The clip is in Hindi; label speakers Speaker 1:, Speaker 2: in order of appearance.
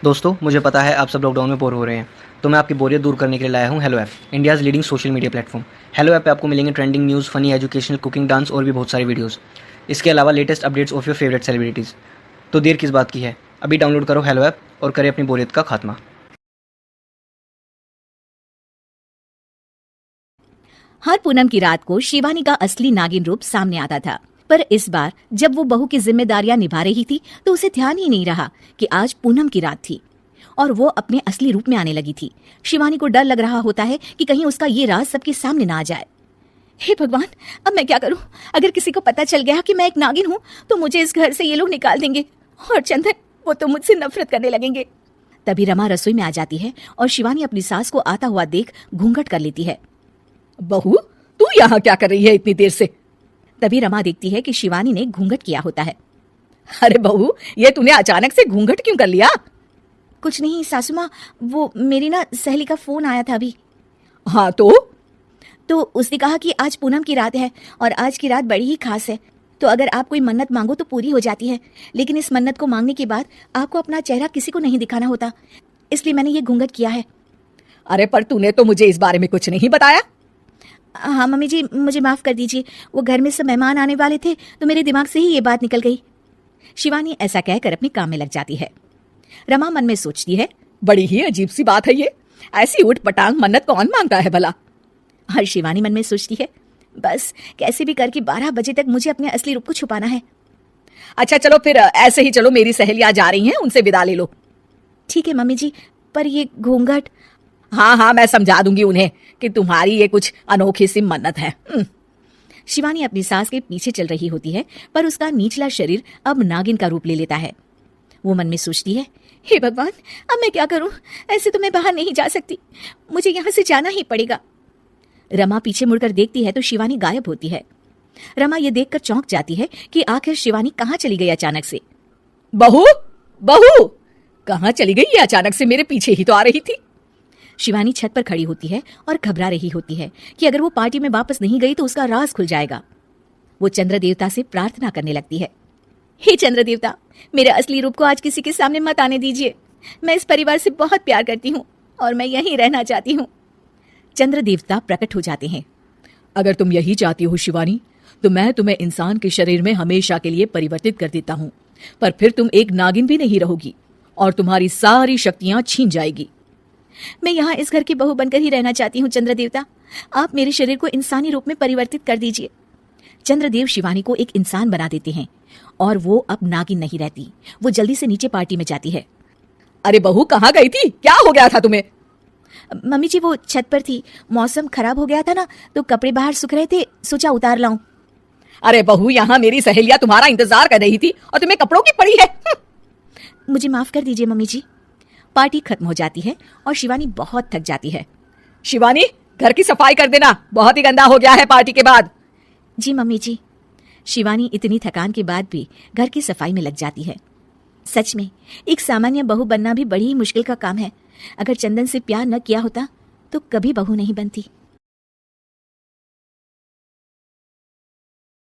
Speaker 1: दोस्तों, मुझे पता है आप सब लॉकडाउन में बोर हो रहे हैं, तो मैं आपकी बोरियत दूर करने के लिए लाया हूँ hello app, India's leading social media platform. Hello app पे आपको मिलेंगे trending news, funny, educational, cooking, dance और भी बहुत सारी वीडियोज़। इसके अलावा latest updates of your favourite celebrities. तो देर किस बात की है, अभी डाउनलोड करो हेलो ऐप और करें अपनी बोरियत का खात्मा।
Speaker 2: हर पूनम की रात को शिवानी का असली नागिन रूप सामने आता था। पर इस बार जब वो बहू की जिम्मेदारियां निभा रही थी तो उसे ध्यान ही नहीं रहा कि आज पूनम की रात थी और वो अपने असली रूप में आने लगी थी। शिवानी को डर लग रहा होता है कि कहीं उसका ये राज सबके सामने ना आ जाए। हे भगवान, अब मैं क्या करूं? अगर किसी को पता चल गया कि मैं एक नागिन हूं तो मुझे इस घर से ये लोग निकाल देंगे और चंदन, वो तो मुझसे नफरत करने लगेंगे। तभी रमा रसोई में आ जाती है और शिवानी अपनी सास को आता हुआ देख घूंघट कर लेती है।
Speaker 3: बहू, तू यहाँ क्या कर रही है इतनी देर से?
Speaker 2: तभी रमा देखती है कि शिवानी ने घूंघट किया होता है।
Speaker 3: अरे बहू, ये तूने अचानक से घूंघट क्यों कर लिया?
Speaker 2: कुछ नहीं सासू माँ, वो मेरी ना सहेली का फोन आया था अभी।
Speaker 3: हाँ
Speaker 2: तो उसने कहा कि आज पूनम की रात है और आज की रात बड़ी ही खास है, तो अगर आप कोई मन्नत मांगो तो पूरी हो जाती है, लेकिन इस मन्नत को मांगने के बाद आपको अपना चेहरा किसी को नहीं दिखाना होता, इसलिए मैंने ये घूंघट किया है।
Speaker 3: अरे पर तूने तो मुझे इस बारे में कुछ नहीं बताया।
Speaker 2: हाँ मम्मी जी, मुझे माफ कर दीजिए, वो घर में सब मेहमान आने वाले थे तो मेरे दिमाग से ही ये बात निकल गई। शिवानी ऐसा कहकर अपने काम में लग जाती है। रमा मन में सोचती है,
Speaker 3: बड़ी ही अजीब सी बात है ये, ऐसी उठ पटांग मन्नत कौन मांगता है भला?
Speaker 2: और शिवानी मन में सोचती है, बस कैसे भी करके 12 बजे तक मुझे अपने असली रूप को छुपाना है।
Speaker 3: अच्छा चलो फिर ऐसे ही चलो, मेरी सहेलियां जा रही हैं, उनसे विदा ले लो।
Speaker 2: ठीक है मम्मी जी, पर ये घूंघट।
Speaker 3: हाँ, मैं समझा दूंगी उन्हें कि तुम्हारी ये कुछ अनोखी सी मन्नत है।
Speaker 2: शिवानी अपनी सास के पीछे चल रही होती है, पर उसका निचला शरीर अब नागिन का रूप ले लेता है। वो मन में सोचती है, हे भगवान, अब मैं क्या करूं? ऐसे तो मैं बाहर नहीं जा सकती, मुझे यहाँ से जाना ही पड़ेगा। रमा पीछे मुड़कर देखती है तो शिवानी गायब होती है। रमा ये देखकर चौंक जाती है कि आखिर शिवानी कहाँ चली गई अचानक से।
Speaker 3: बहू, कहाँ चली गई ये अचानक से? मेरे पीछे ही तो आ रही थी।
Speaker 2: शिवानी छत पर खड़ी होती है और घबरा रही होती है कि अगर वो पार्टी में वापस नहीं गई तो उसका राज खुल जाएगा। वो चंद्र देवता से प्रार्थना करने लगती है, हे चंद्र देवता, मेरे असली रूप को आज किसी के सामने मत आने दीजिए। मैं इस परिवार से बहुत प्यार करती हूँ और मैं यहीं रहना चाहती हूँ। चंद्र देवता प्रकट हो जाते हैं।
Speaker 3: अगर तुम यही चाहती हो शिवानी, तो मैं तुम्हें इंसान के शरीर में हमेशा के लिए परिवर्तित कर देता हूँ, पर फिर तुम एक नागिन भी नहीं रहोगी और तुम्हारी सारी शक्तियां छीन जाएगी।
Speaker 2: मैं यहाँ इस घर की बहू बनकर ही रहना चाहती हूँ चंद्र देवता, आप मेरे शरीर को इंसानी रूप में परिवर्तित कर दीजिए। चंद्रदेव शिवानी को एक इंसान बना देते हैं और वो अब नागिन नहीं रहती। वो जल्दी से नीचे पार्टी में जाती है।
Speaker 3: अरे बहू, कहाँ गई थी? क्या हो गया था तुम्हें?
Speaker 2: मम्मी जी, वो छत पर थी, मौसम खराब हो गया था ना, तो कपड़े बाहर सूख रहे थे, सोचा उतार लाऊं।
Speaker 3: अरे बहू, यहाँ मेरी सहेलियां तुम्हारा इंतजार कर रही थी और तुम्हें कपड़ों की पड़ी है।
Speaker 2: मुझे माफ कर दीजिए मम्मी जी। पार्टी खत्म हो जाती है और शिवानी बहुत थक जाती है।
Speaker 3: शिवानी, घर की सफाई कर देना, बहुत ही गंदा हो गया है पार्टी के बाद।
Speaker 2: जी मम्मी जी। शिवानी इतनी थकान के बाद भी घर की सफाई में लग जाती है। सच में एक सामान्य बहू बनना भी बड़ी ही मुश्किल का काम है। अगर चंदन से प्यार न किया होता तो कभी बहू नहीं बनती।